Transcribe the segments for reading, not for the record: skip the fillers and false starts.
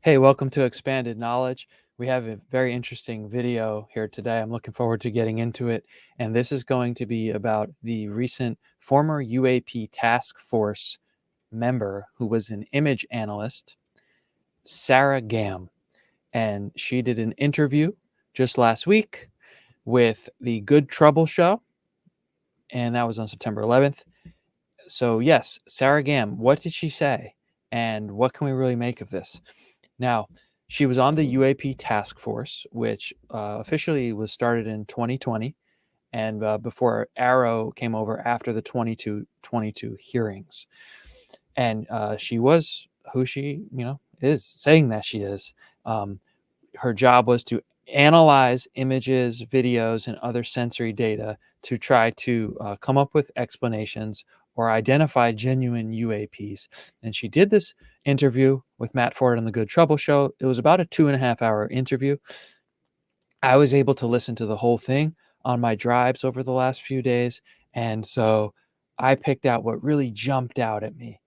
Hey, welcome to Expanded Knowledge. We have a very interesting video here today. I'm looking forward to getting into it. And this is going to be about the recent former UAP task force member who was an image analyst, Sara Gamm. And she did an interview just last week with the Good Trouble show. And that was on September 11th. So yes, Sara Gamm, what did she say? And what can we really make of this? Now, she was on the UAP task force, which officially was started in 2020, and before Arrow came over after the 22 hearings. And she was who she, is saying that she is. Her job was to analyze images, videos, and other sensory data to try to come up with explanations or identify genuine UAPs. And she did this interview with Matt Ford on the Good Trouble show. It was about a 2.5 hour interview. I was able to listen to the whole thing on my drives over the last few days. And so I picked out what really jumped out at me.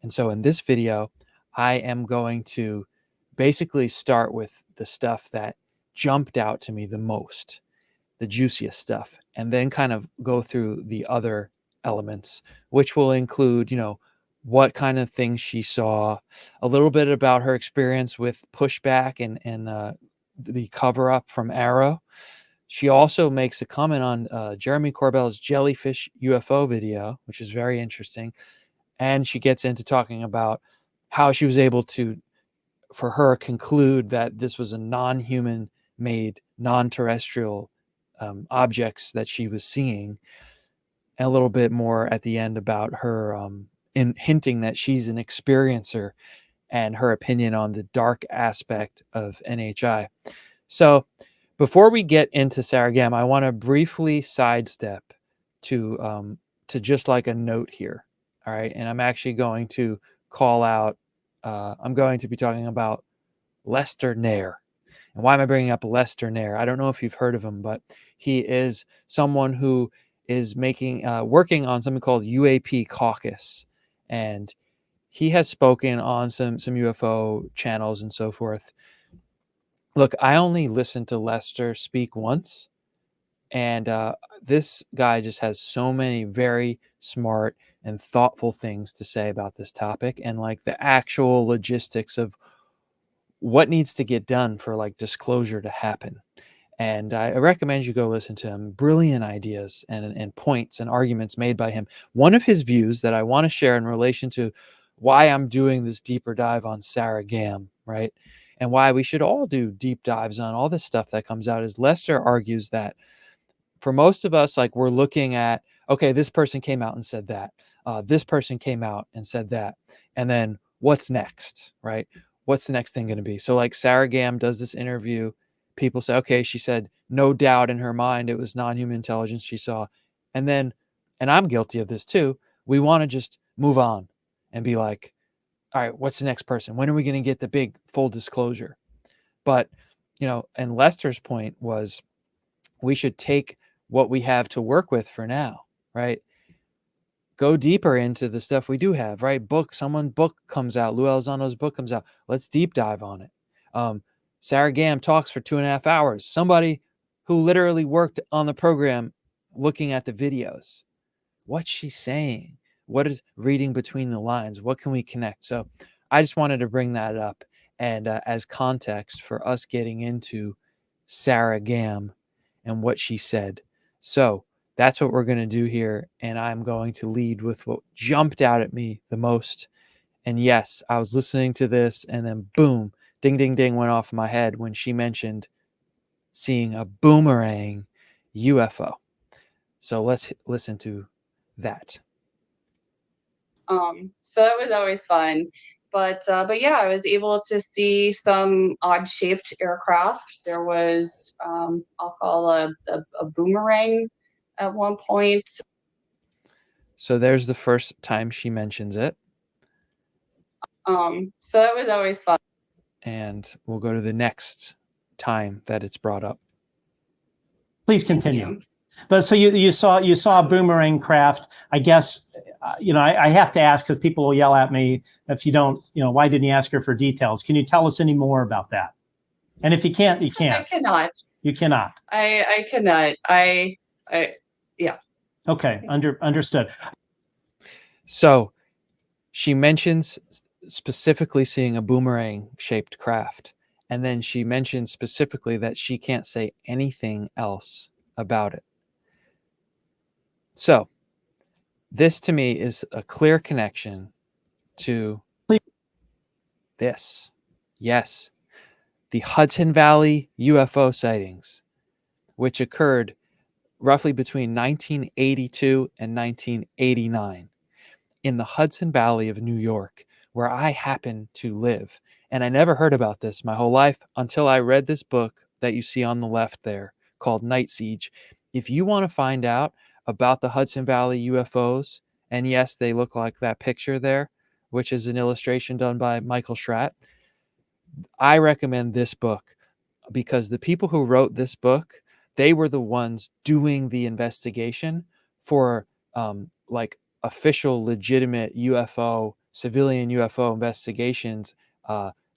And so in this video, I am going to basically start with the stuff that jumped out to me the most, the juiciest stuff, and then kind of go through the other elements, which will include, what kind of things she saw, a little bit about her experience with pushback and the cover up from Arrow. She also makes a comment on Jeremy Corbell's jellyfish UFO video, which is very interesting. And she gets into talking about how she was able to, for her, conclude that this was a non-human made, non-terrestrial objects that she was seeing. And a little bit more at the end about her in hinting that she's an experiencer and her opinion on the dark aspect of NHI. So before we get into Sara Gamm, I want to briefly sidestep to just like a note here. All right. And I'm actually going to call out, I'm going to be talking about Lester Nair. And why am I bringing up Lester Nair? I don't know if you've heard of him, but he is someone who is working on something called UAP Caucus. And he has spoken on some UFO channels and so forth. Look, I only listened to Lester speak once, and this guy just has so many very smart and thoughtful things to say about this topic and like the actual logistics of what needs to get done for like disclosure to happen. And I recommend you go listen to him. Brilliant ideas and points and arguments made by him. One of his views that I want to share in relation to why I'm doing this deeper dive on Sara Gamm, right? And why we should all do deep dives on all this stuff that comes out is Lester argues that for most of us, like we're looking at, okay, this person came out and said that. This person came out and said that. And then what's next, right? What's the next thing going to be? So like Sara Gamm does this interview. People say, okay, she said no doubt in her mind it was non-human intelligence she saw. And then, and I'm guilty of this too, we want to just move on and be like, all right, what's the next person? When are we going to get the big full disclosure? But, and Lester's point was we should take what we have to work with for now, right? Go deeper into the stuff we do have, right? Book comes out. Lou Elizono's book comes out. Let's deep dive on it. Sara Gamm talks for 2.5 hours. Somebody who literally worked on the program looking at the videos. What's she saying? What is reading between the lines? What can we connect? So I just wanted to bring that up and as context for us getting into Sara Gamm and what she said. So that's what we're going to do here. And I'm going to lead with what jumped out at me the most. And yes, I was listening to this and then boom, ding, ding, ding went off in my head when she mentioned seeing a Boomerang UFO. So let's listen to that. So that was always fun. But yeah, I was able to see some odd shaped aircraft. There was I'll call a Boomerang at one point. So there's the first time she mentions it. So that was always fun. And we'll go to the next time that it's brought up. Please continue. But so you saw a boomerang craft. I guess I have to ask because people will yell at me if you don't. Why didn't you ask her for details? Can you tell us any more about that? And if you can't, you can't. I cannot. You cannot. I cannot. Yeah. Okay, understood. So she mentions specifically seeing a boomerang shaped craft. And then she mentions specifically that she can't say anything else about it. So this to me is a clear connection to this. Yes, the Hudson Valley UFO sightings, which occurred roughly between 1982 and 1989 in the Hudson Valley of New York, where I happen to live. And I never heard about this my whole life until I read this book that you see on the left there called Night Siege. If you want to find out about the Hudson Valley UFOs, and yes, they look like that picture there, which is an illustration done by Michael Schratt, I recommend this book because the people who wrote this book, they were the ones doing the investigation for like official, legitimate UFO, civilian UFO investigations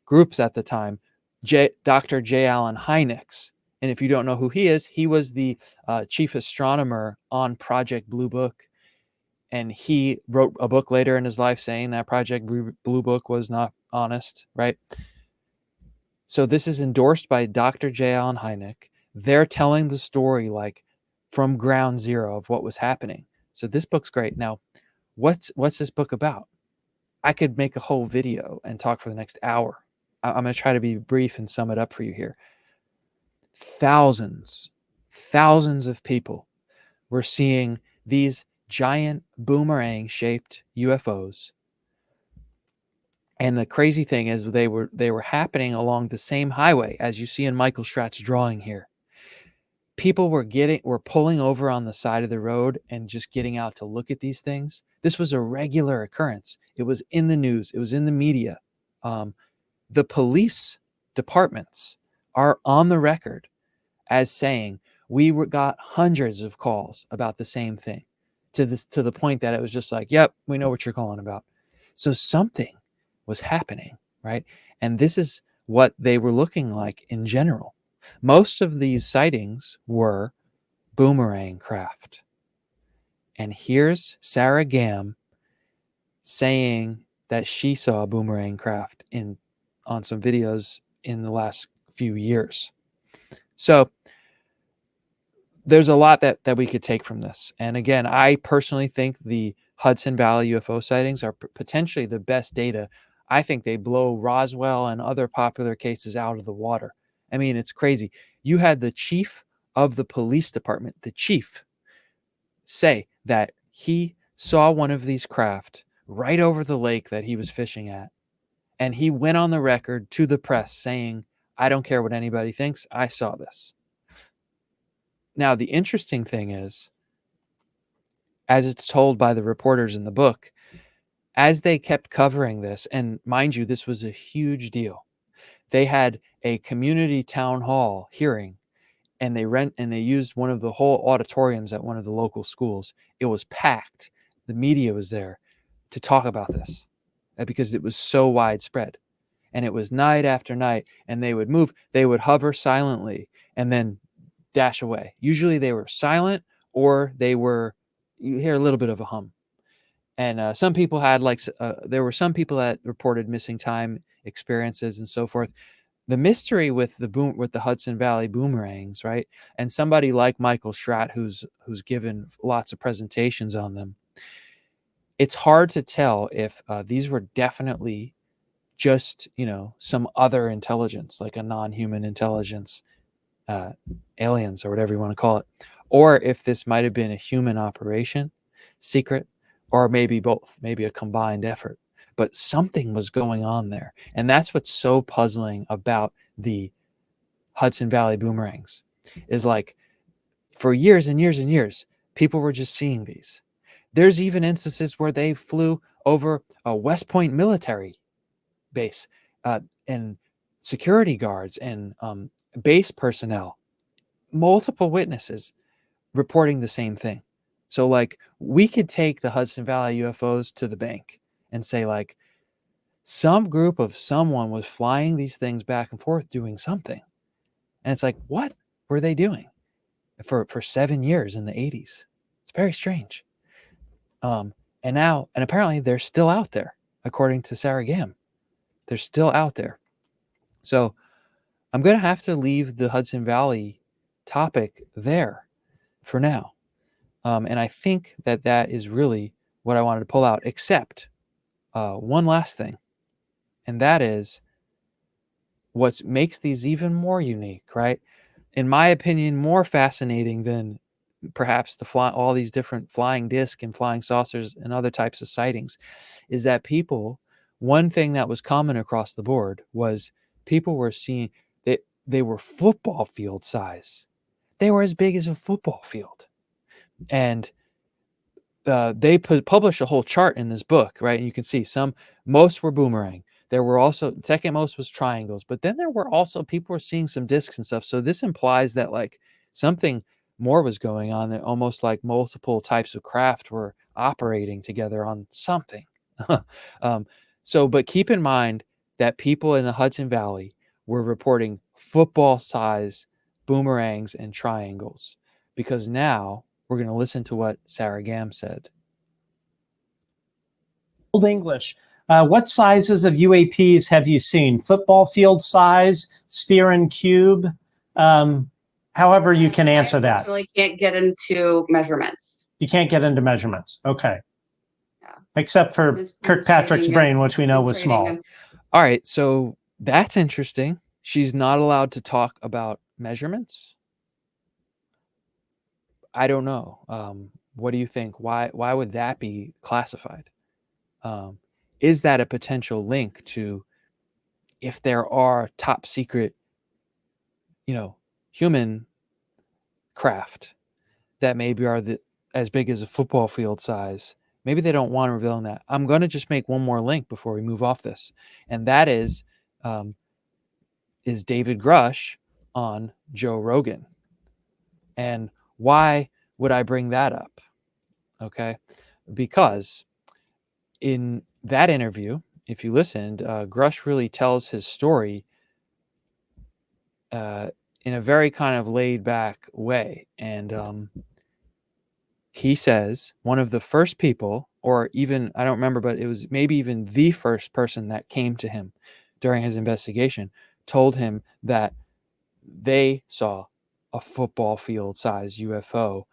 groups at the time. Dr. J. Allen Hynek. And if you don't know who he is, he was the chief astronomer on Project Blue Book. And he wrote a book later in his life saying that Project Blue Book was not honest, right? So this is endorsed by Dr. J. Allen Hynek. They're telling the story like from ground zero of what was happening. So this book's great. Now, what's this book about? I could make a whole video and talk for the next hour. I'm going to try to be brief and sum it up for you here. Thousands of people were seeing these giant boomerang-shaped UFOs. And the crazy thing is they were happening along the same highway as you see in Michael Schratt's drawing here. People were pulling over on the side of the road and just getting out to look at these things. This was a regular occurrence. It was in the news. It was in the media. The police departments are on the record as saying we got hundreds of calls about the same thing, to the point that it was just like, yep, we know what you're calling about. So something was happening, right? And this is what they were looking like in general. Most of these sightings were boomerang craft. And here's Sara Gamm saying that she saw a boomerang craft on some videos in the last few years. So there's a lot that we could take from this. And again, I personally think the Hudson Valley UFO sightings are potentially the best data. I think they blow Roswell and other popular cases out of the water. I mean, it's crazy. You had the chief of the police department, the chief, say that he saw one of these craft right over the lake that he was fishing at. And he went on the record to the press saying, I don't care what anybody thinks. I saw this. Now, the interesting thing is, as it's told by the reporters in the book, as they kept covering this, and mind you, this was a huge deal. They had a community town hall hearing, and they used one of the whole auditoriums at one of the local schools. It was packed. The media was there to talk about this because it was so widespread. And it was night after night, and they would move. They would hover silently and then dash away. Usually they were silent, or you hear a little bit of a hum. And some people had there were some people that reported missing time experiences and so forth. The mystery with the Hudson Valley boomerangs, right? And somebody like Michael Schratt, who's given lots of presentations on them, it's hard to tell if these were definitely just some other intelligence, like a non-human intelligence, aliens or whatever you want to call it, or if this might have been a human operation, secret, or maybe both, maybe a combined effort. But something was going on there. And that's what's so puzzling about the Hudson Valley boomerangs, is like for years and years and years, people were just seeing these. There's even instances where they flew over a West Point military base, and security guards and base personnel, multiple witnesses reporting the same thing. So like we could take the Hudson Valley UFOs to the bank and say like some group of someone was flying these things back and forth doing something. And it's like, what were they doing for 7 years in the 80s? It's very strange. And apparently they're still out there, according to Sarah Gamm. They're still out there. So I'm going to have to leave the Hudson Valley topic there for now. And I think that is really what I wanted to pull out, except one last thing. And that is what makes these even more unique, right? In my opinion, more fascinating than perhaps all these different flying disc and flying saucers and other types of sightings is that one thing that was common across the board was people were seeing that they were football field size. They were as big as a football field. And they published a whole chart in this book, right? And you can see most were boomerang. There were also, second most was triangles, but then there were also, people were seeing some discs and stuff. So this implies that like something more was going on, that almost like multiple types of craft were operating together on something. But keep in mind that people in the Hudson Valley were reporting football size boomerangs and triangles, because now we're going to listen to what Sarah Gamm said. Old English. What sizes of UAPs have you seen? Football field size, sphere and cube? However you can answer that. I unfortunately can't get into measurements. You can't get into measurements. Okay. Yeah. Except for Kirkpatrick's brain, which we know was small. All right. So that's interesting. She's not allowed to talk about measurements. I don't know. What do you think? Why would that be classified? Is that a potential link to if there are top secret, human craft that maybe are as big as a football field size? Maybe they don't want to reveal that. I'm going to just make one more link before we move off this. And that is David Grusch on Joe Rogan. And why would I bring that up? Okay. Because in that interview, if you listened, Grush really tells his story in a very kind of laid back way. And he says one of the first people, or even, I don't remember, but it was maybe even the first person that came to him during his investigation, told him that they saw a football field size UFO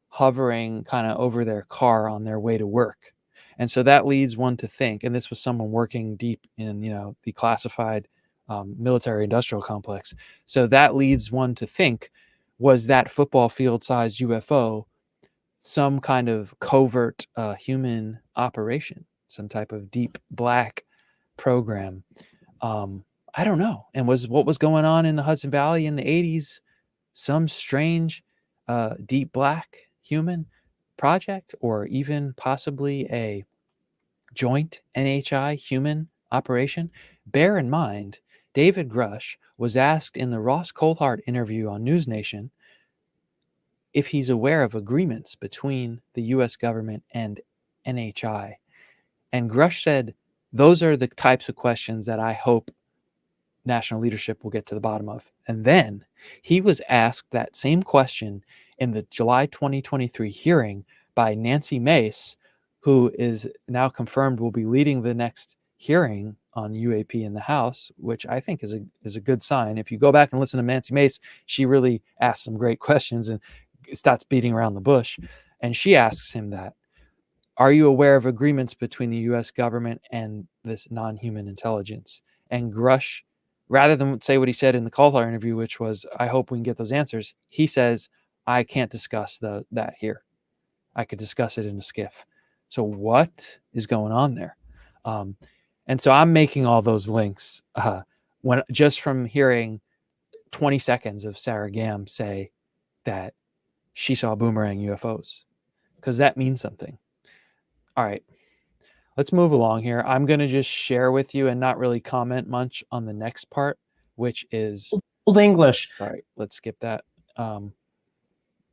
hovering kind of over their car on their way to work. And so that leads one to think, and this was someone working deep in, the classified military industrial complex. So that leads one to think, was that football field sized UFO some kind of covert human operation, some type of deep black program? I don't know. And what was going on in the Hudson Valley in the 80s some strange deep black human project, or even possibly a joint NHI human operation? Bear in mind, David Grusch was asked in the Ross Coulthart interview on News Nation if he's aware of agreements between the U.S. government and NHI. And Grusch said, those are the types of questions that I hope national leadership will get to the bottom of. And then he was asked that same question in the July 2023 hearing by Nancy Mace, who is now confirmed will be leading the next hearing on UAP in the House, which I think is a good sign. If you go back and listen to Nancy Mace, she really asks some great questions and starts beating around the bush. And she asks him that, are you aware of agreements between the U.S. government and this non-human intelligence? And Grusch, rather than say what he said in the Coulthart interview, which was, I hope we can get those answers, he says, I can't discuss that here. I could discuss it in a skiff. So what is going on there? And so I'm making all those links just from hearing 20 seconds of Sarah Gamm say that she saw boomerang UFOs, because that means something. All right, let's move along here. I'm going to just share with you and not really comment much on the next part, which is Old English. Sorry, let's skip that.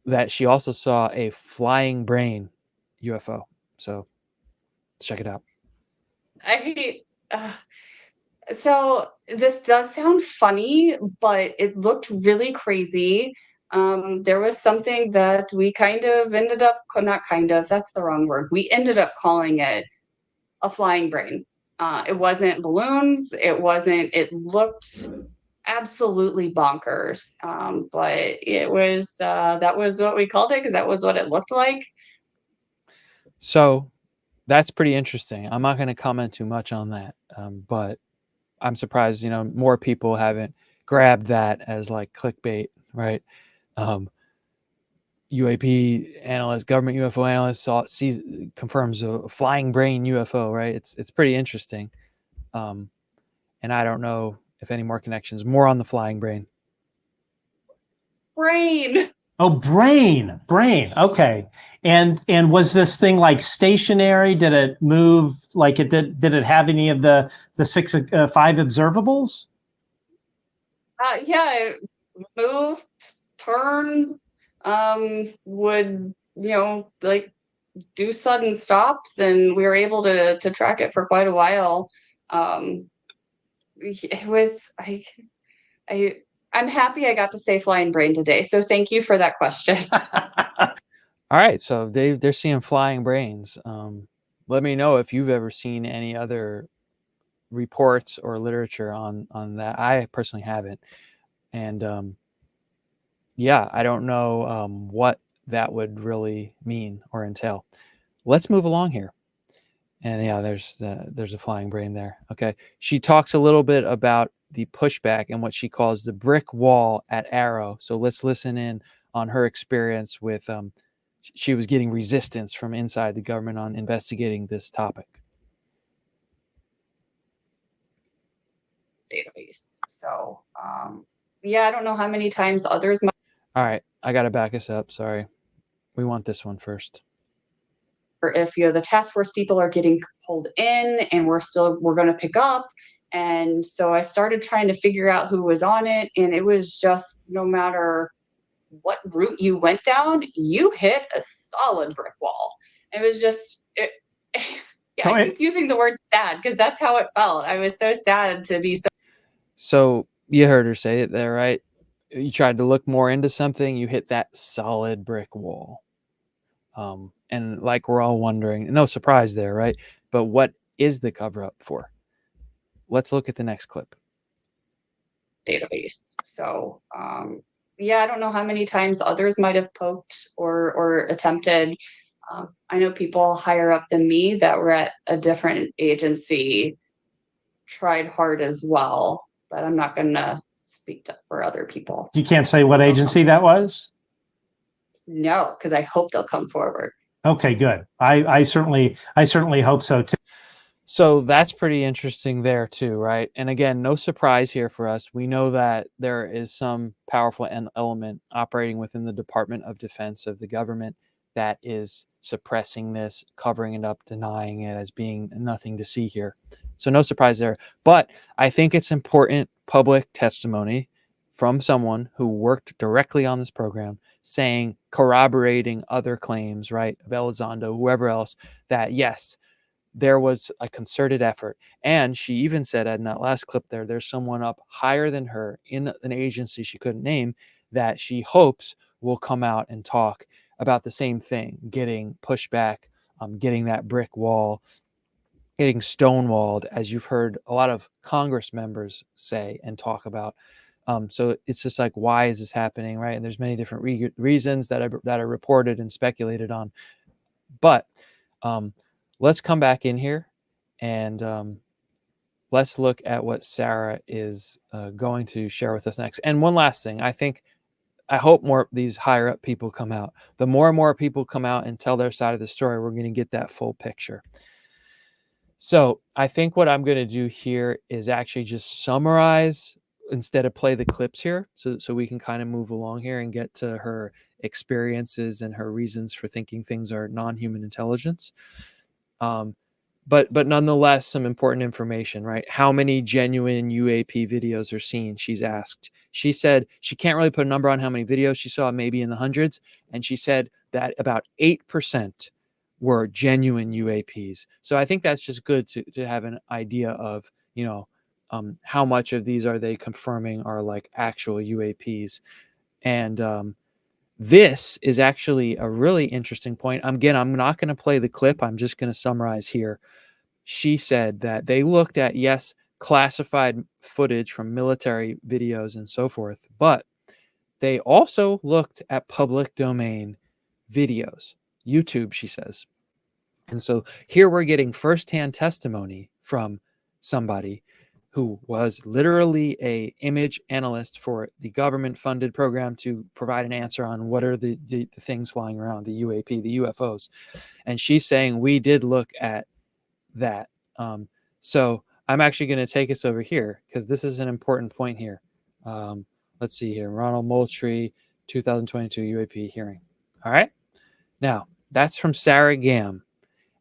that she also saw a flying brain UFO. So let's check it out. So this does sound funny, but it looked really crazy. There was something that we kind of ended up, not kind of, that's the wrong word. We ended up calling it a flying brain. It wasn't balloons. It looked absolutely bonkers. But that was what we called it because that was what it looked like. So that's pretty interesting. I'm not going to comment too much on that, but I'm surprised, more people haven't grabbed that as like clickbait, right? UAP analyst, government UFO analyst confirms a flying brain UFO, right? It's pretty interesting. And I don't know if any more connections, more on the flying brain. Brain. Oh, brain. Okay. And was this thing like stationary? Did it move like it did? Did it have any of the 5 observables? Yeah, it moved, turn, would, like do sudden stops, and we were able to track it for quite a while. It was I'm happy I got to say flying brain today. So thank you for that question. All right, so they're seeing flying brains. Let me know if you've ever seen any other reports or literature on that. I personally haven't, and yeah, I don't know what that would really mean or entail. Let's move along here. And yeah, there's a flying brain there. Okay, she talks a little bit about the pushback and what she calls the brick wall at Arrow. So let's listen in on her experience with. She was getting resistance from inside the government on investigating this topic. Database. So yeah, I don't know how many times others might. All right, I got to back us up. Sorry, we want this one first. Or if the task force people are getting pulled in and we're going to pick up. And so I started trying to figure out who was on it, and it was just no matter what route you went down, you hit a solid brick wall. It was just yeah, I keep using the word sad because that's how it felt. I was so sad to be So you heard her say it there, right? You tried to look more into something, you hit that solid brick wall. And like we're all wondering, no surprise there, right? But what is the cover up for? Let's look at the next clip. Database. So yeah, I don't know how many times others might have poked or attempted. I know people higher up than me that were at a different agency tried hard as well, but I'm not going to speak for other people. You can't say what agency that was? No, because I hope they'll come forward. Okay, good. I certainly hope so too. So that's pretty interesting there too, right? And again, no surprise here for us. We know that there is some powerful element operating within the Department of Defense of the government that is suppressing this, covering it up, denying it as being nothing to see here. So no surprise there. But I think it's important public testimony from someone who worked directly on this program saying, corroborating other claims, right, of Elizondo, whoever else, that yes, there was a concerted effort. And she even said in that last clip there's someone up higher than her in an agency she couldn't name that she hopes will come out and talk about the same thing, getting pushback, getting that brick wall, getting stonewalled, as you've heard a lot of Congress members say and talk about. So it's just like, why is this happening, right? And there's many different reasons that are reported and speculated on. But let's come back in here and let's look at what Sarah is going to share with us next. And one last thing, I hope more of these higher up people come out. The more and more people come out and tell their side of the story, we're going to get that full picture. So I think what I'm going to do here is actually just summarize instead of play the clips here, so we can kind of move along here and get to her experiences and her reasons for thinking things are non-human intelligence. but nonetheless, some important information, right? How many genuine UAP videos are seen? She's asked. She said she can't really put a number on how many videos she saw, maybe in the hundreds. And she said that about 8% were genuine UAPs. So I think that's just good to have an idea of, you know, how much of these are they confirming are like actual UAPs. And this is actually a really interesting point. Again, I'm not going to play the clip. I'm just going to summarize here. She said that they looked at, yes, classified footage from military videos and so forth, but they also looked at public domain videos, YouTube, she says. And so here we're getting firsthand testimony from somebody who was literally a image analyst for the government funded program to provide an answer on what are the things flying around, the UAP, the UFOs. And she's saying we did look at that. So I'm actually going to take us over here because this is an important point here. Let's see here. Ronald Moultrie, 2022 UAP hearing. All right. Now that's from Sarah Gamm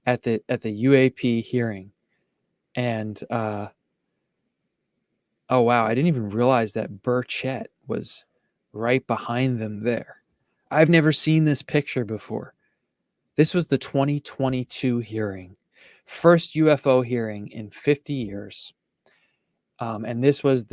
at the UAP hearing. And oh wow, I didn't even realize that Burchett was right behind them there. I've never seen this picture before. This was the 2022 hearing, first UFO hearing in 50 years. And this was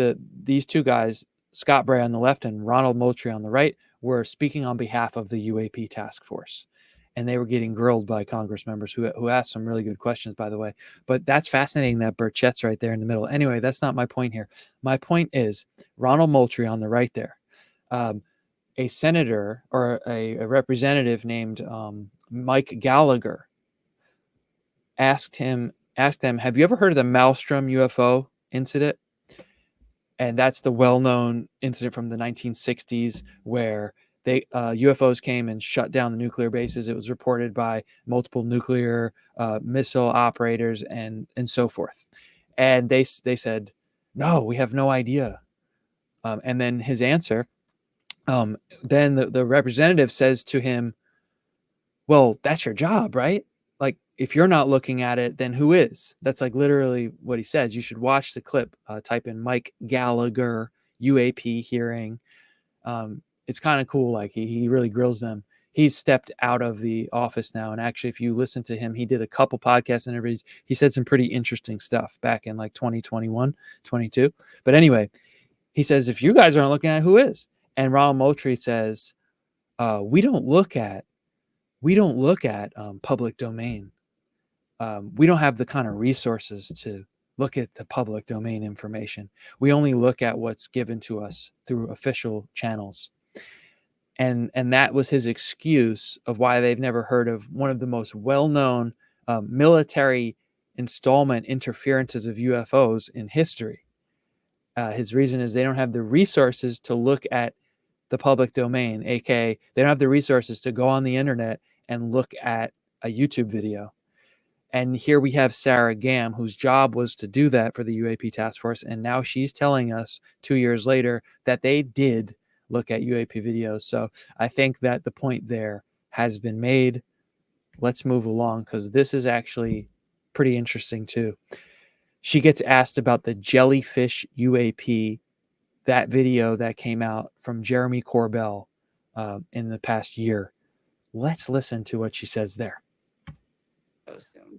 these two guys, Scott Bray on the left and Ronald Moultrie on the right, were speaking on behalf of the UAP task force. And they were getting grilled by Congress members who asked some really good questions, by the way. But that's fascinating that Burchett's right there in the middle. Anyway, that's not my point here. My point is Ronald Moultrie on the right there. A senator or a representative named Mike Gallagher asked them, have you ever heard of the Maelstrom UFO incident? And that's the well-known incident from the 1960s where UFOs came and shut down the nuclear bases. It was reported by multiple nuclear missile operators and so forth. And they said, no, we have no idea. And then his answer, then the representative says to him, well, that's your job, right? Like, if you're not looking at it, then who is? That's like literally what he says. You should watch the clip. Type in Mike Gallagher UAP hearing. It's kind of cool. Like he really grills them. He's stepped out of the office now. And actually, if you listen to him, he did a couple podcast interviews. He said some pretty interesting stuff back in like 2021, 22. But anyway, he says, if you guys aren't looking at it, who is? And Ronald Moultrie says, we don't look at public domain. We don't have the kind of resources to look at the public domain information. We only look at what's given to us through official channels. And that was his excuse of why they've never heard of one of the most well-known military installment interferences of UFOs in history. His reason is they don't have the resources to look at the public domain, aka they don't have the resources to go on the internet and look at a YouTube video. And here we have Sarah Gamm, whose job was to do that for the UAP task force. And now she's telling us 2 years later that they did look at UAP videos. So I think that the point there has been made. Let's move along because this is actually pretty interesting too. She gets asked about the jellyfish UAP, that video that came out from Jeremy Corbell in the past year. Let's listen to what she says there.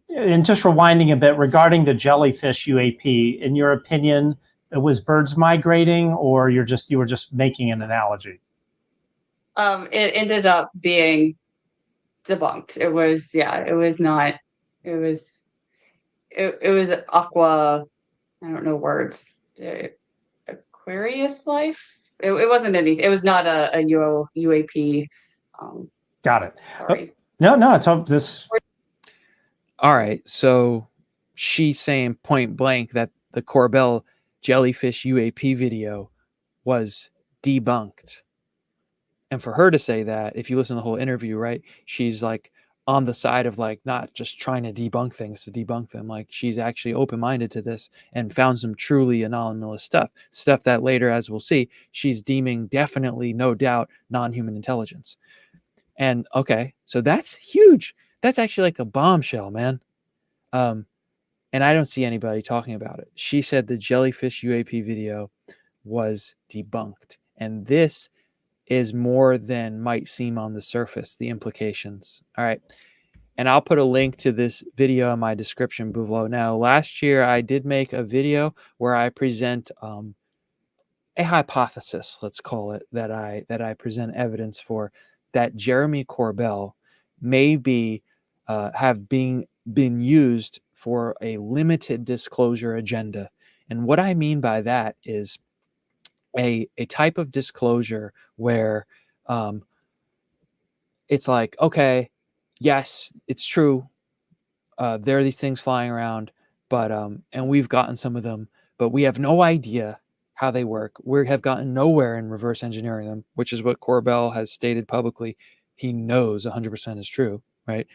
And just rewinding a bit regarding the jellyfish UAP, in your opinion, was birds migrating, or you were just making an analogy? It ended up being debunked. It was not. It was aqua. I don't know words. Aquarius life. It wasn't anything. It was not a UAP. Got it. Sorry. No, it's all this. All right. So she's saying point blank that the Corbell jellyfish UAP video was debunked. And for her to say that, if you listen to the whole interview, right, she's like on the side of like not just trying to debunk things to debunk them. Like she's actually open-minded to this and found some truly anomalous stuff that later, as we'll see, she's deeming definitely, no doubt, non-human intelligence. And okay, so that's huge. That's actually like a bombshell, man. and I don't see anybody talking about it. She said the jellyfish UAP video was debunked. And this is more than might seem on the surface, the implications. All right. And I'll put a link to this video in my description below. Now, last year I did make a video where I present a hypothesis, let's call it, that I present evidence for, that Jeremy Corbell may be have been used for a limited disclosure agenda. And what I mean by that is a type of disclosure where it's like, okay, yes, it's true. There are these things flying around, but and we've gotten some of them, but we have no idea how they work. We have gotten nowhere in reverse engineering them, which is what Corbell has stated publicly. He knows 100% is true, right?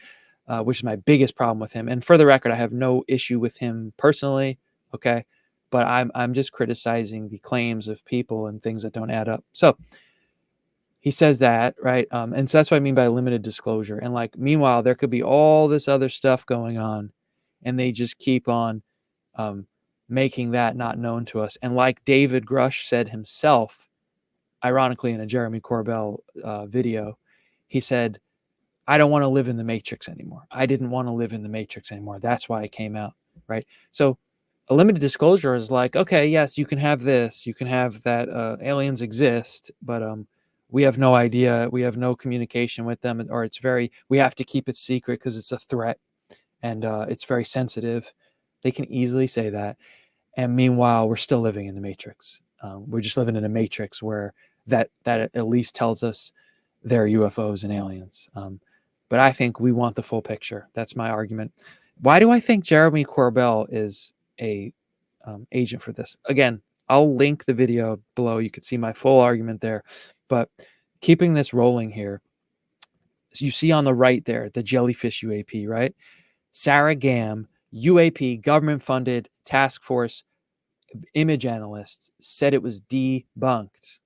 Which is my biggest problem with him. And for the record, I have no issue with him personally, okay? But I'm just criticizing the claims of people and things that don't add up. So he says that, right? And so that's what I mean by limited disclosure. And like, meanwhile, there could be all this other stuff going on, and they just keep on making that not known to us. And like David Grusch said himself, ironically, in a Jeremy Corbell video, he said, I don't want to live in the Matrix anymore. I didn't want to live in the Matrix anymore. That's why I came out, right? So a limited disclosure is like, okay, yes, you can have this, you can have that, aliens exist, but we have no idea, we have no communication with them, or we have to keep it secret because it's a threat, and it's very sensitive. They can easily say that. And meanwhile, we're still living in the Matrix. We're just living in a Matrix where that at least tells us they're UFOs and aliens. But I think we want the full picture. That's my argument. Why do I think Jeremy Corbell is a agent for this? Again, I'll link the video below. You can see my full argument there. But keeping this rolling here, so you see on the right there, the jellyfish UAP, right? Sara Gamm, UAP, government-funded task force image analysts, said it was debunked.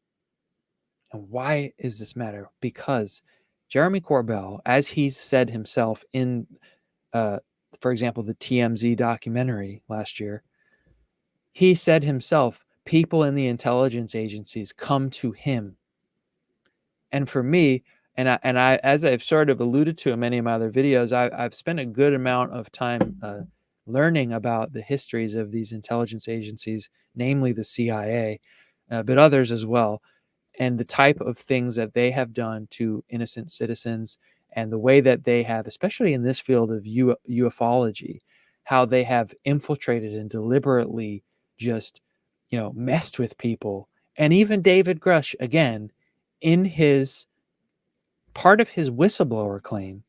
And why is this matter? Because Jeremy Corbell, as he said himself in, for example, the TMZ documentary last year, he said himself, people in the intelligence agencies come to him. And for me, and I, as I've sort of alluded to in many of my other videos, I've spent a good amount of time learning about the histories of these intelligence agencies, namely the CIA, but others as well, and the type of things that they have done to innocent citizens, and the way that they have, especially in this field of ufology, how they have infiltrated and deliberately just, messed with people. And even David Grusch, again, in his part of his whistleblower claim,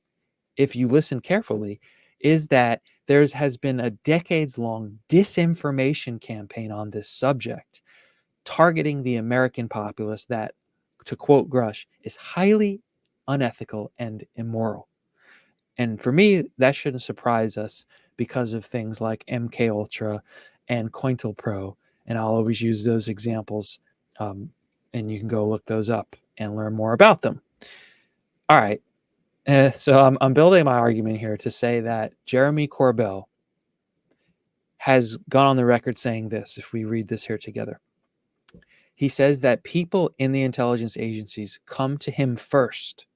if you listen carefully, is that there has been a decades-long disinformation campaign on this subject, targeting the American populace that, to quote Grush, is highly unethical and immoral. And for me, that shouldn't surprise us because of things like MK Ultra and COINTELPRO. And I'll always use those examples. And you can go look those up and learn more about them. All right. So I'm building my argument here to say that Jeremy Corbell has gone on the record saying this, if we read this here together. He says that people in the intelligence agencies come to him first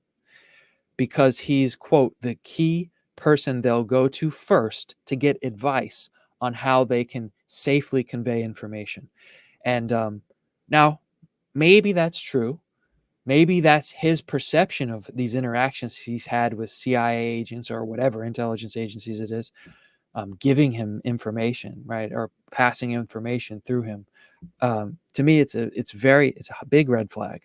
because he's, quote, the key person they'll go to first to get advice on how they can safely convey information. And now, maybe that's true. Maybe that's his perception of these interactions he's had with CIA agents or whatever intelligence agencies it is, giving him information, right, or passing information through him. To me, it's a big red flag,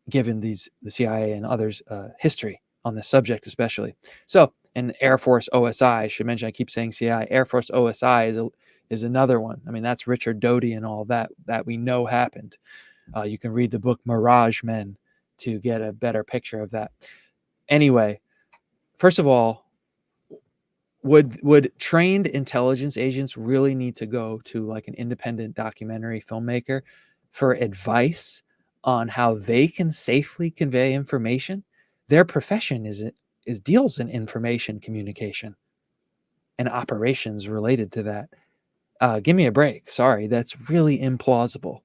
given the CIA and others' history on this subject, especially. So, and Air Force OSI, I should mention, I keep saying CIA, Air Force OSI is another one. I mean, that's Richard Doty and all that we know happened. You can read the book Mirage Men to get a better picture of that. Anyway, first of all, would trained intelligence agents really need to go to like an independent documentary filmmaker for advice on how they can safely convey information? Their profession is deals in information communication. and operations related to that. Give me a break. Sorry, that's really implausible.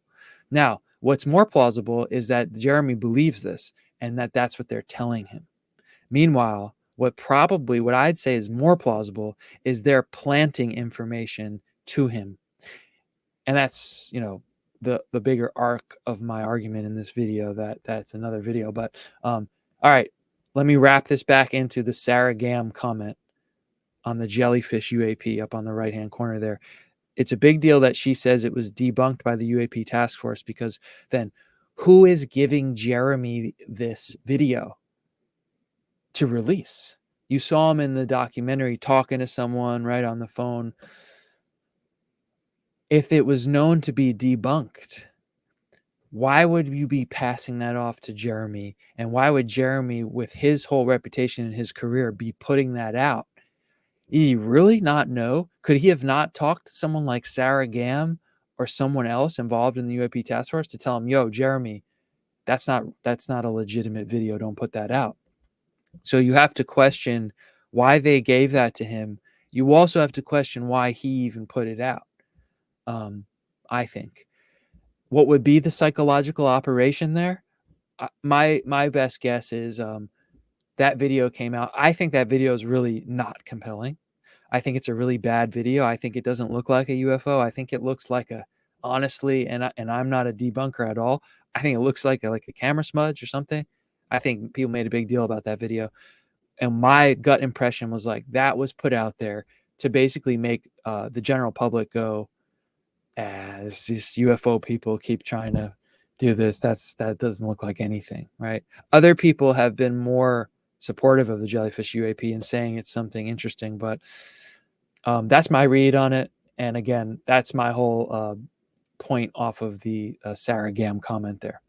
Now, what's more plausible is that Jeremy believes this and that that's what they're telling him. Meanwhile, what I'd say is more plausible is they're planting information to him. And that's, the bigger arc of my argument in this video. That's another video. But all right, let me wrap this back into the Sarah Gamm comment on the jellyfish UAP up on the right-hand corner there. It's a big deal that she says it was debunked by the UAP task force, because then who is giving Jeremy this video to release? You saw him in the documentary talking to someone right on the phone. If it was known to be debunked, why would you be passing that off to Jeremy? And why would Jeremy, with his whole reputation and his career, be putting that out? Did he really not know? Could he have not talked to someone like Sarah Gamm or someone else involved in the UAP task force to tell him, yo, Jeremy, that's not a legitimate video. Don't put that out. So you have to question why they gave that to him. You also have to question why he even put it out. I think. What would be the psychological operation there? My best guess is that video came out. I think that video is really not compelling. I think it's a really bad video. I think it doesn't look like a UFO. I think it looks like honestly, and I'm not a debunker at all. I think it looks like a camera smudge or something. I think people made a big deal about that video. And my gut impression was like that was put out there to basically make the general public go, as these UFO people keep trying to do this. That doesn't look like anything, right? Other people have been more supportive of the jellyfish UAP and saying it's something interesting, but that's my read on it. And again, that's my whole point off of the Sarah Gamm comment there.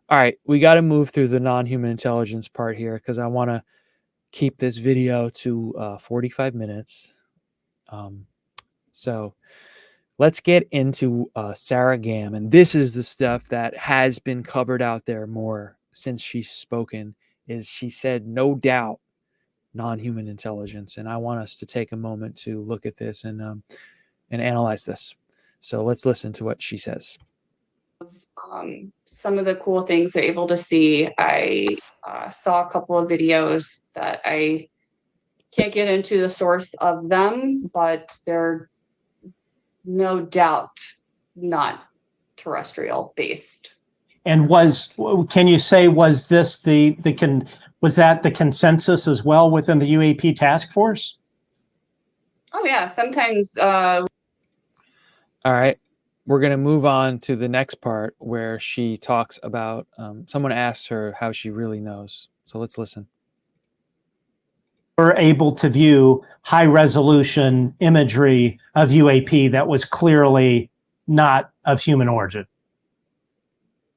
All right, we got to move through the non-human intelligence part here because I want to keep this video to 45 minutes. So let's get into Sarah Gamm. And this is the stuff that has been covered out there more since she's spoken, is she said, no doubt, non-human intelligence. And I want us to take a moment to look at this and analyze this. So let's listen to what she says. Some of the cool things they're able to see. I saw a couple of videos that I can't get into the source of them, but they're no doubt not terrestrial based. And can you say, was this was that the consensus as well within the UAP task force? Oh yeah, sometimes. All right, we're going to move on to the next part where she talks about someone asks her how she really knows. So let's listen. We're able to view high resolution imagery of UAP that was clearly not of human origin.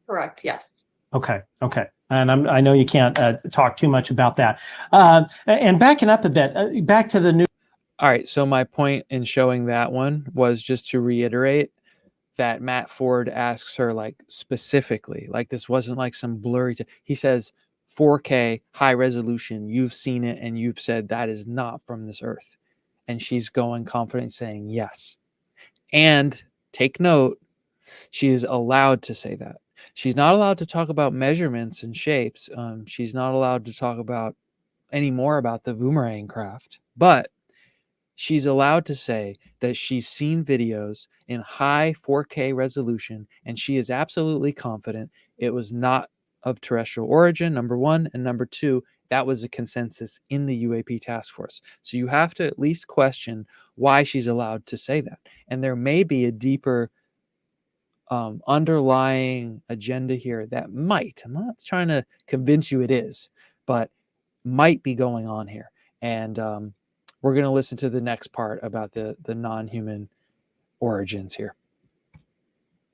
Correct. Yes. Okay. And I know you can't talk too much about that. And backing up a bit, back to the new. All right. So my point in showing that one was just to reiterate that Matt Ford asks her like specifically, like this wasn't like some blurry. He says 4K high resolution. You've seen it and you've said that is not from this earth. And she's going confident saying yes. And take note, she is allowed to say that. She's not allowed to talk about measurements and shapes. She's not allowed to talk about any more about the Boomerang craft, but she's allowed to say that she's seen videos in high 4K resolution, and she is absolutely confident it was not of terrestrial origin, number one, and number two, that was a consensus in the UAP task force. So you have to at least question why she's allowed to say that. And there may be a deeper underlying agenda here that might, I'm not trying to convince you it is, but might be going on here. And we're going to listen to the next part about the non-human origins here.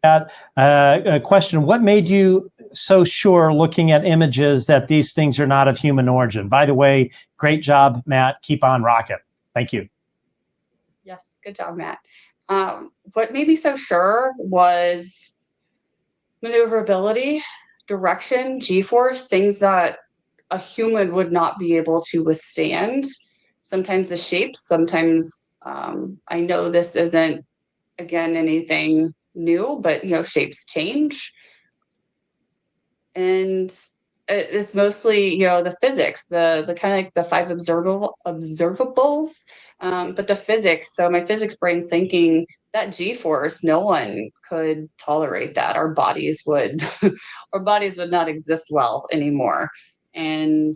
A question, what made you so sure looking at images that these things are not of human origin? By the way, great job, Matt. Keep on rocking. Thank you. Yes, good job, Matt. What made me so sure was maneuverability, direction, G-force, things that a human would not be able to withstand. sometimes the shapes, sometimes I know this isn't, again, anything new, but shapes change. And it's mostly the physics, the kind of like the five observables, but the physics. So my physics brain's thinking that g-force, no one could tolerate that. Our bodies would our bodies would not exist well anymore. And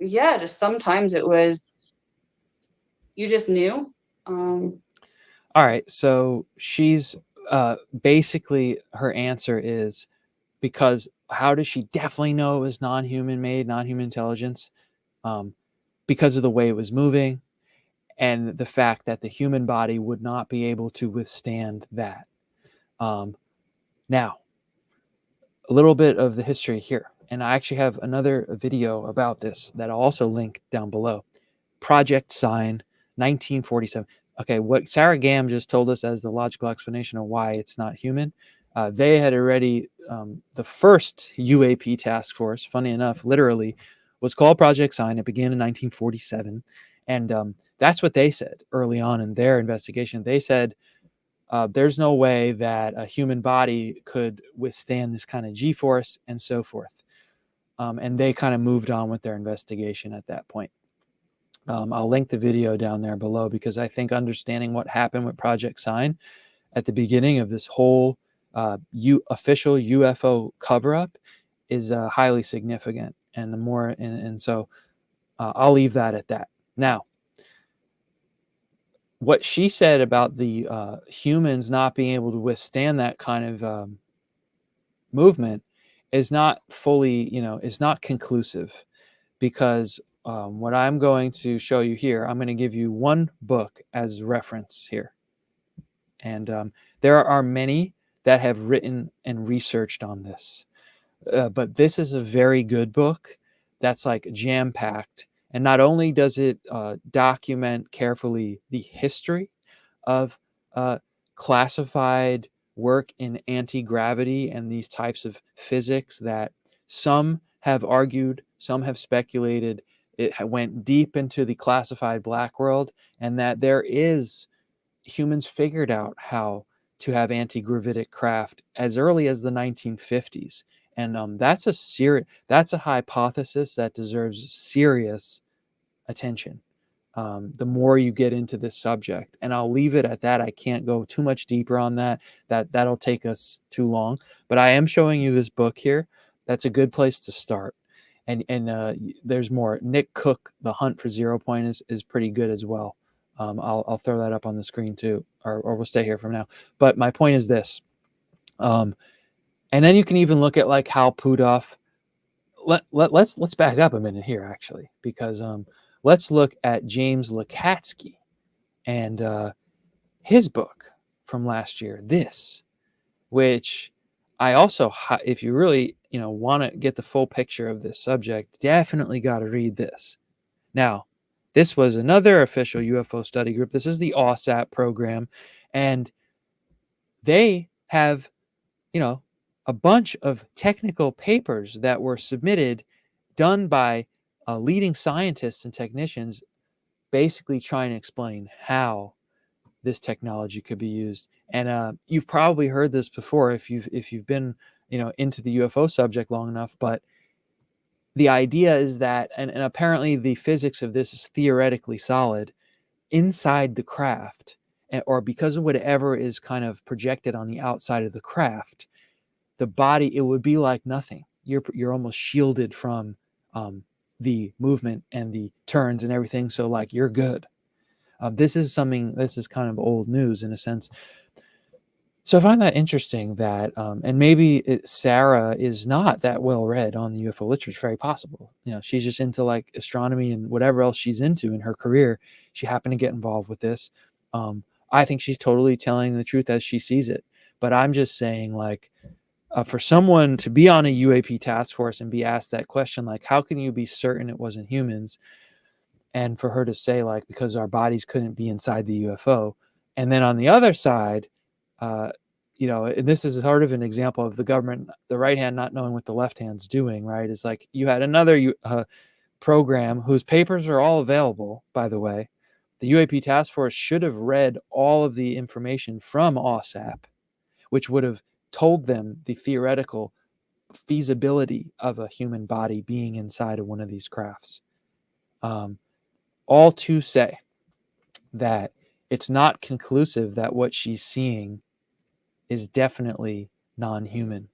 yeah, just sometimes it was, you just knew. All right, so she's basically, her answer is, because how does she definitely know it was non-human made, non-human intelligence? Because of the way it was moving and the fact that the human body would not be able to withstand that. Now, a little bit of the history here, and I actually have another video about this that I'll also link down below. Project Sign, 1947. Okay, what Sarah Gamm just told us as the logical explanation of why it's not human, they had already, the first UAP task force, funny enough, literally, was called Project Sign. It began in 1947. And that's what they said early on in their investigation. They said, there's no way that a human body could withstand this kind of G-force and so forth. And they kind of moved on with their investigation at that point. I'll link the video down there below, because I think understanding what happened with Project Sign at the beginning of this whole official UFO cover-up is highly significant. And the more, and so I'll leave that at that. Now, what she said about the humans not being able to withstand that kind of movement is not fully, is not conclusive, because what I'm going to show you here, I'm going to give you one book as reference here. And there are many that have written and researched on this. But this is a very good book that's like jam-packed. And not only does it document carefully the history of classified work in anti-gravity and these types of physics that some have argued, some have speculated, it went deep into the classified black world, and that there is, humans figured out how to have anti-gravitic craft as early as the 1950s. And that's a hypothesis that deserves serious attention. The more you get into this subject, and I'll leave it at that. I can't go too much deeper on that. That'll take us too long. But I am showing you this book here. That's a good place to start. And there's more. Nick Cook, The Hunt for Zero Point, is pretty good as well. I'll throw that up on the screen too, or we'll stay here from now. But my point is this. And then you can even look at like Hal Puthoff. Let's back up a minute here, actually, because let's look at James Lukatsky and his book from last year, this, which I also, if you really want to get the full picture of this subject, definitely got to read this. Now, this was another official UFO study group. This is the Assap program, and they have, a bunch of technical papers that were submitted, done by leading scientists and technicians, basically trying to explain how this technology could be used. And you've probably heard this before if you've been into the UFO subject long enough. But the idea is that, and apparently the physics of this is theoretically solid, inside the craft, or because of whatever is kind of projected on the outside of the craft, the body, it would be like nothing. You're almost shielded from the movement and the turns and everything. So like you're good. This is kind of old news in a sense. So I find that interesting that, and maybe Sarah is not that well read on the UFO literature. It's very possible. She's just into like astronomy and whatever else she's into in her career. She happened to get involved with this. I think she's totally telling the truth as she sees it. But I'm just saying, like, for someone to be on a UAP task force and be asked that question, like, how can you be certain it wasn't humans? And for her to say, like, because our bodies couldn't be inside the UFO. And then on the other side, and this is sort of an example of the government, the right hand not knowing what the left hand's doing, right? It's like you had another program, whose papers are all available, by the way. The UAP task force should have read all of the information from Assap, which would have told them the theoretical feasibility of a human body being inside of one of these crafts. All to say that it's not conclusive that what she's seeing is definitely non-human.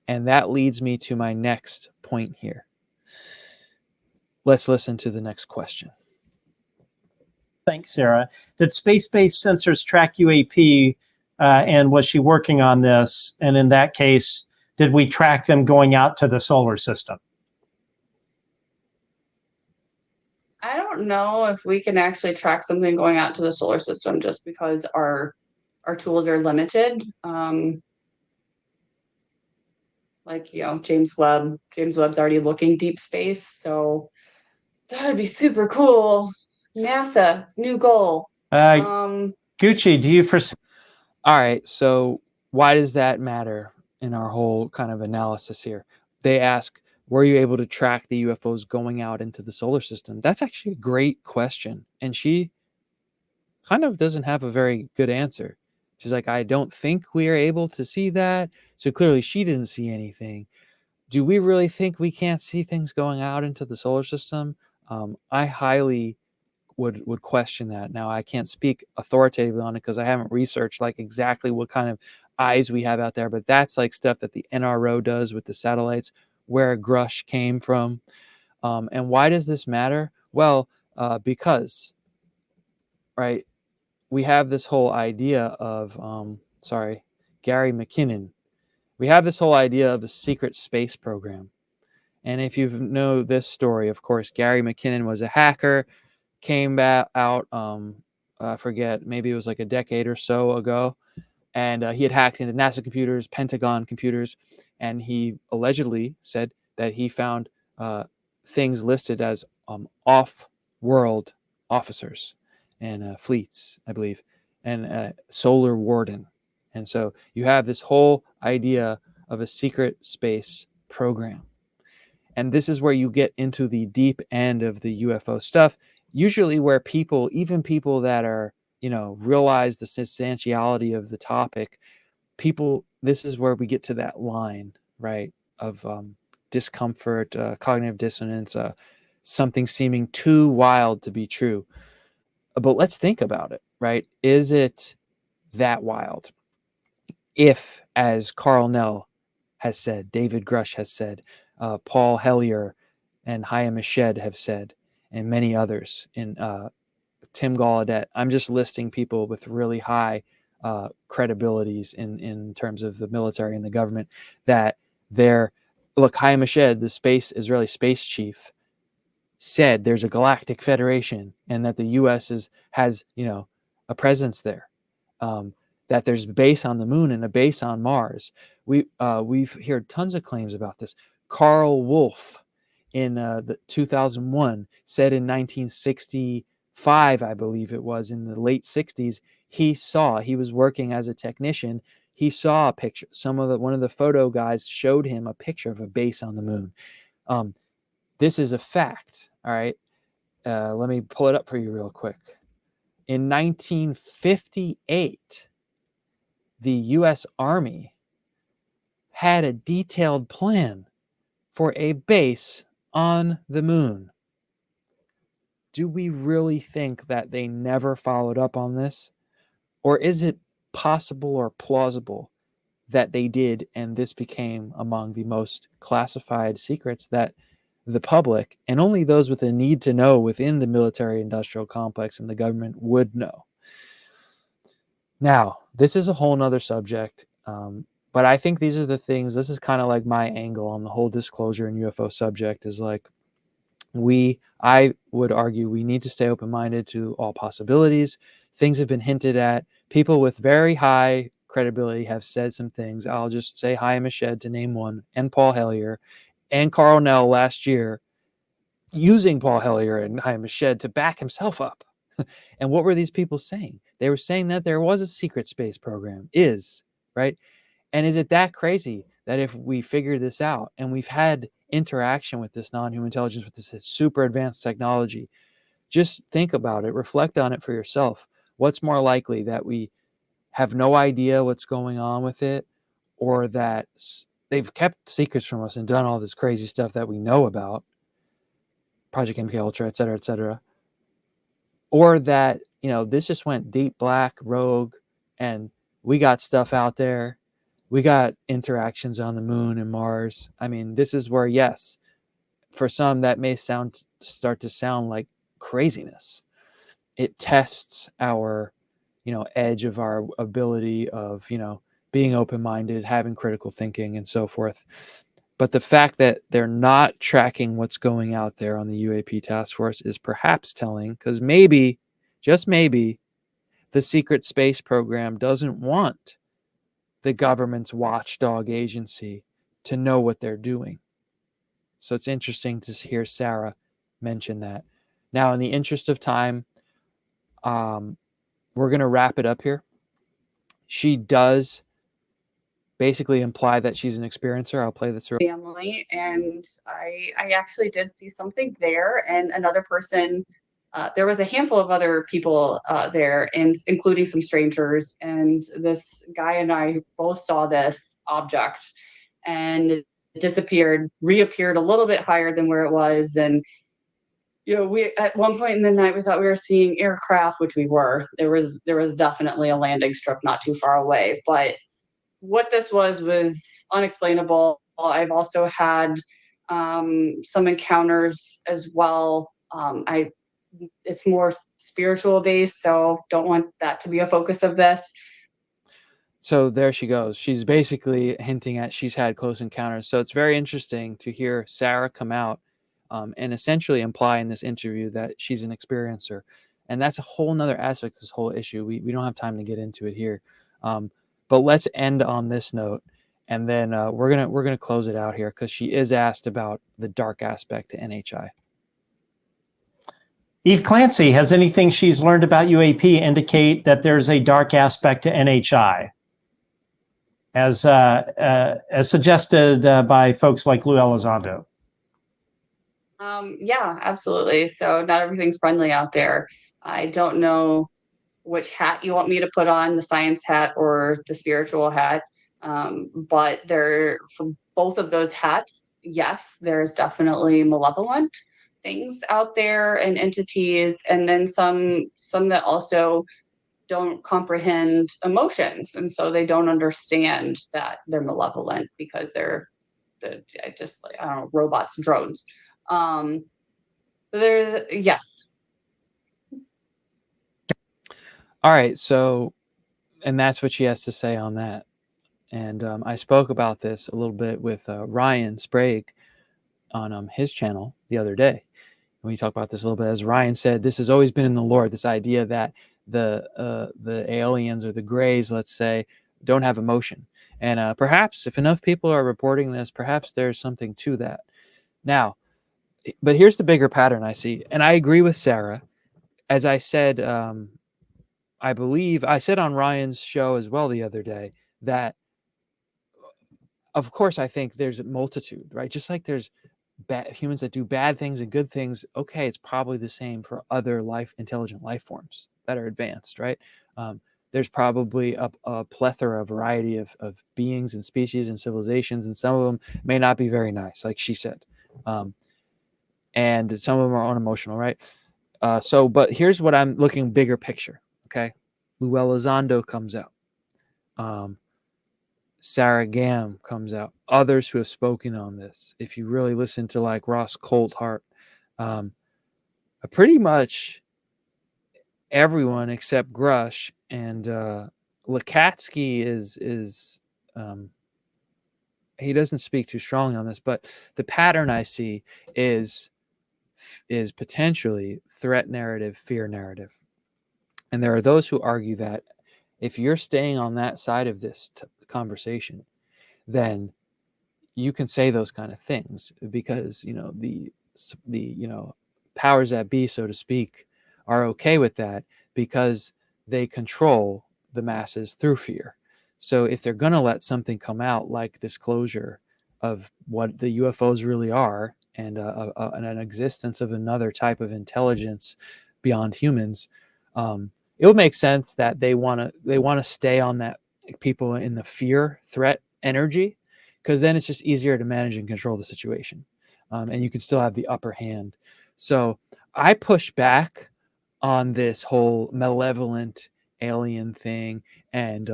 And that leads me to my next point here. Let's listen to the next question. Thanks, Sarah. Did space-based sensors track UAP, and was she working on this? And in that case, did we track them going out to the solar system? I don't know if we can actually track something going out to the solar system, just because our tools are limited. Like, James Webb's already looking deep space, so that would be super cool. NASA, new goal. Gucci, do you foresee? All right, so why does that matter in our whole kind of analysis here? They ask, were you able to track the UFOs going out into the solar system? That's actually a great question. And she kind of doesn't have a very good answer. She's like, I don't think we are able to see that. So clearly she didn't see anything. Do we really think we can't see things going out into the solar system? I highly would question that. Now, I can't speak authoritatively on it because I haven't researched like exactly what kind of eyes we have out there, but that's like stuff that the NRO does with the satellites, where Grush came from. And why does this matter? Well, because, right, we have this whole idea of, Gary McKinnon. We have this whole idea of a secret space program. And if you know this story, of course, Gary McKinnon was a hacker, came back out, I forget, maybe it was like a decade or so ago, and he had hacked into NASA computers, Pentagon computers, and he allegedly said that he found things listed as off-world officers and fleets, I believe, and solar warden. And so you have this whole idea of a secret space program. And this is where you get into the deep end of the UFO stuff, usually where people, even people that are, realize the substantiality of the topic, this is where we get to that line, right, of discomfort, cognitive dissonance, something seeming too wild to be true. But let's think about it, right? Is it that wild? If, as Carl Nell has said, David Grusch has said, Paul Hellyer and Chaim Eshed have said, and many others, in Tim Gallaudet. I'm just listing people with really high credibilities in terms of the military and the government, that Chaim Eshed, the Israeli space chief, said there's a galactic federation and that the U.S. has a presence there. That there's a base on the moon and a base on Mars. We've heard tons of claims about this. Carl Wolf in the 2001 said in 1965, I believe it was, in the late 60s, he was working as a technician. He saw a picture. One of the photo guys showed him a picture of a base on the moon. This is a fact. All right. Let me pull it up for you real quick. In 1958, the U.S. Army had a detailed plan for a base on the moon. Do we really think that they never followed up on this? Or is it possible or plausible that they did, and this became among the most classified secrets that the public, and only those with a need to know within the military-industrial complex and the government, would know? Now, this is a whole nother subject, but I think these are the things. This is kind of like my angle on the whole disclosure and UFO subject, is like, I would argue we need to stay open-minded to all possibilities. Things have been hinted at. People with very high credibility have said some things. I'll just say Chaim Eshed, to name one, and Paul Hellyer, and Carl Nell last year, using Paul Hellyer and Chaim Eshed to back himself up. And what were these people saying? They were saying that there was a secret space program, right? And is it that crazy that if we figure this out, and we've had interaction with this non-human intelligence, with this super advanced technology, just think about it, reflect on it for yourself. What's more likely, that we have no idea what's going on with it, or that they've kept secrets from us and done all this crazy stuff that we know about, Project MK Ultra, et cetera, or that, this just went deep black rogue, and we got stuff out there. We got interactions on the moon and Mars. I mean, this is where, yes, for some that may start to sound like craziness. It tests our, edge of our ability of, being open-minded, having critical thinking, and so forth. But the fact that they're not tracking what's going out there on the UAP task force is perhaps telling, because maybe, just maybe, the secret space program doesn't want the government's watchdog agency to know what they're doing. So it's interesting to hear Sarah mention that. Now, in the interest of time, we're going to wrap it up here. She does basically imply that she's an experiencer. I'll play this. Family, and I actually did see something there, and another person. There was a handful of other people there, and including some strangers. And this guy and I both saw this object, and it disappeared, reappeared a little bit higher than where it was, and we at one point in the night we thought we were seeing aircraft, which we were. There was definitely a landing strip not too far away, but what this was unexplainable. I've also had some encounters as well. It's more spiritual based, so don't want that to be a focus of this. So there she goes. She's basically hinting at she's had close encounters. So it's very interesting to hear Sarah come out and essentially imply in this interview that she's an experiencer. And that's a whole nother aspect of this whole issue. We don't have time to get into it here. But let's end on this note, and then we're gonna close it out here, because she is asked about the dark aspect to NHI. Eve Clancy, has anything she's learned about UAP indicate that there's a dark aspect to NHI, as suggested by folks like Lou Elizondo? Yeah, absolutely. So not everything's friendly out there. I don't know which hat you want me to put on, the science hat or the spiritual hat. But for both of those hats, yes, there's definitely malevolent things out there and entities, and then some that also don't comprehend emotions, and so they don't understand that they're malevolent because they're just like, I don't know, robots, drones. Yes. All right, so, and that's what she has to say on that. And I spoke about this a little bit with Ryan Sprague on his channel the other day. And we talked about this a little bit. As Ryan said, this has always been in the lore, this idea that the aliens, or the grays, let's say, don't have emotion. And perhaps if enough people are reporting this, perhaps there's something to that. Now, but here's the bigger pattern I see. And I agree with Sarah. As I said, I believe I said on Ryan's show as well the other day, that of course I think there's a multitude, right? Just like there's humans that do bad things and good things. Okay, it's probably the same for other intelligent life forms that are advanced, right? There's probably a plethora, variety of beings and species and civilizations, and some of them may not be very nice, like she said. And some of them are unemotional, right? But here's what I'm looking bigger picture, okay? Lou Elizondo comes out. Sarah Gamm comes out. Others who have spoken on this. If you really listen to like Ross Coulthart, pretty much everyone except Grush and Lakatsky is he doesn't speak too strongly on this, but the pattern I see is potentially threat narrative, fear narrative. And there are those who argue that if you're staying on that side of this conversation, then you can say those kind of things, because the powers that be, so to speak, are okay with that, because they control the masses through fear. So if they're going to let something come out like disclosure of what the UFOs really are, and an existence of another type of intelligence beyond humans, it would make sense that they want to stay on that, people in the fear threat energy, because then it's just easier to manage and control the situation, and you can still have the upper hand. So I push back on this whole malevolent alien thing, and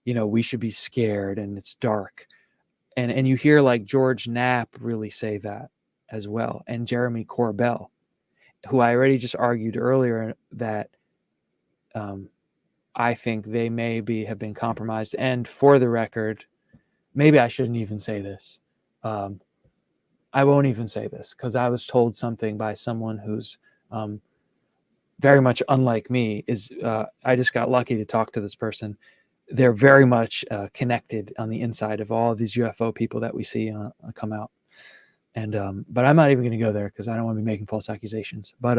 we should be scared and it's dark, and you hear like George Knapp really say that as well, and Jeremy Corbell, who I already just argued earlier that I think they have been compromised. And for the record, maybe I shouldn't even say this. I won't even say this because I was told something by someone who's very much unlike me. I just got lucky to talk to this person. They're very much connected on the inside of all of these UFO people that we see come out. And but I'm not even going to go there because I don't want to be making false accusations. But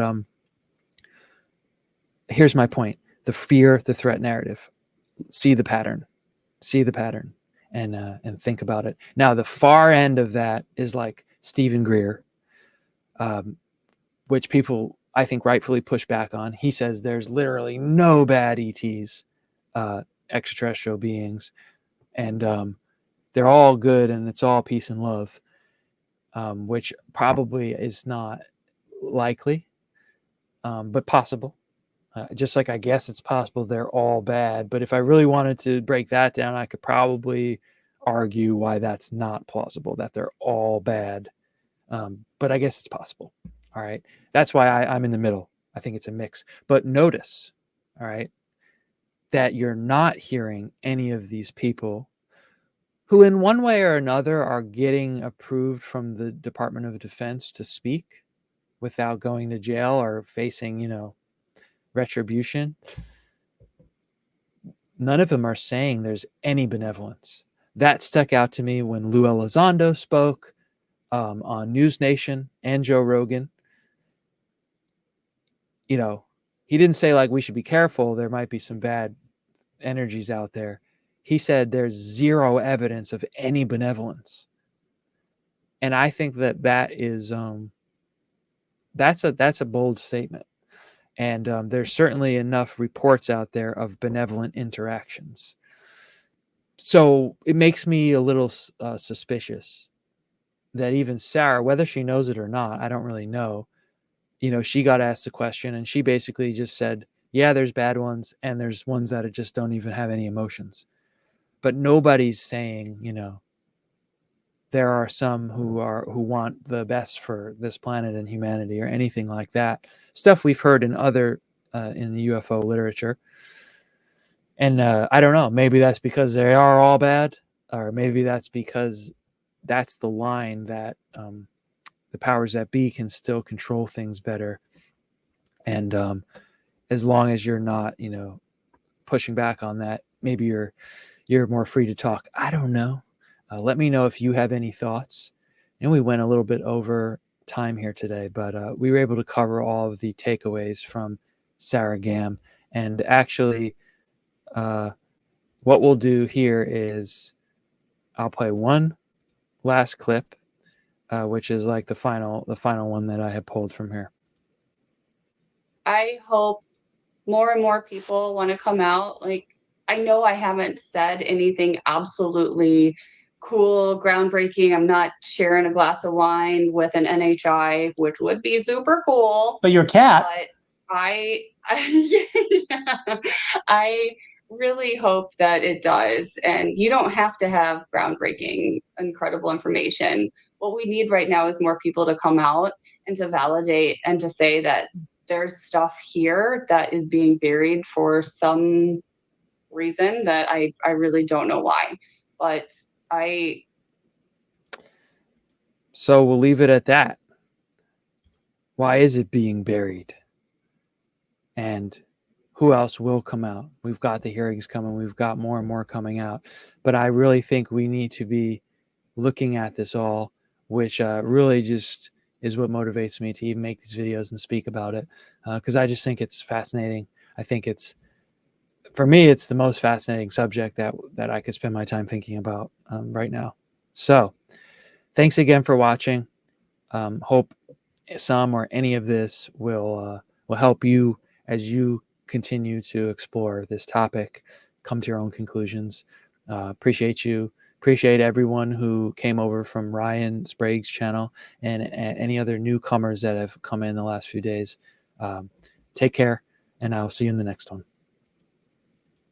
here's my point: the fear, the threat narrative. See the pattern, and think about it. Now, the far end of that is like Stephen Greer, which people I think rightfully push back on. He says there's literally no bad ETs, extraterrestrial beings, and they're all good and it's all peace and love, which probably is not likely, but possible. Just like I guess it's possible they're all bad, but if I really wanted to break that down, I could probably argue why that's not plausible, that they're all bad. But I guess it's possible. All right. That's why I'm in the middle. I think it's a mix. But notice, all right, that you're not hearing any of these people who in one way or another are getting approved from the Department of Defense to speak without going to jail or facing, retribution. None of them are saying there's any benevolence. That stuck out to me when Lou Elizondo spoke on News Nation and Joe Rogan. He didn't say like we should be careful, there might be some bad energies out there. He said there's zero evidence of any benevolence. And I think that is that's a bold statement. And there's certainly enough reports out there of benevolent interactions. So it makes me a little suspicious that even Sarah, whether she knows it or not, I don't really know, she got asked the question and she basically just said, yeah, there's bad ones and there's ones that just don't even have any emotions. But nobody's saying, there are some who want the best for this planet and humanity or anything like that. Stuff we've heard in other in the UFO literature. And I don't know, maybe that's because they are all bad, or maybe that's because that's the line that the powers that be can still control things better. And as long as you're not, pushing back on that, maybe you're more free to talk. I don't know. Let me know if you have any thoughts. We went a little bit over time here today, but we were able to cover all of the takeaways from Sara Gamm. And actually, what we'll do here is I'll play one last clip, which is like the final one that I have pulled from here. I hope more and more people want to come out. Like, I know I haven't said anything absolutely cool, groundbreaking. I'm not sharing a glass of wine with an NHI, which would be super cool. But your cat. But I really hope that it does. And you don't have to have groundbreaking, incredible information. What we need right now is more people to come out and to validate and to say that there's stuff here that is being buried for some reason that I really don't know why. But So we'll leave it at that. Why is it being buried? And who else will come out? We've got the hearings coming. We've got more and more coming out. But I really think we need to be looking at this all, which really just is what motivates me to even make these videos and speak about it, because I just think it's fascinating. I think for me, it's the most fascinating subject that I could spend my time thinking about right now. So thanks again for watching. Hope some or any of this will help you as you continue to explore this topic, come to your own conclusions. Appreciate you. Appreciate everyone who came over from Ryan Sprague's channel and any other newcomers that have come in the last few days. Take care, and I'll see you in the next one.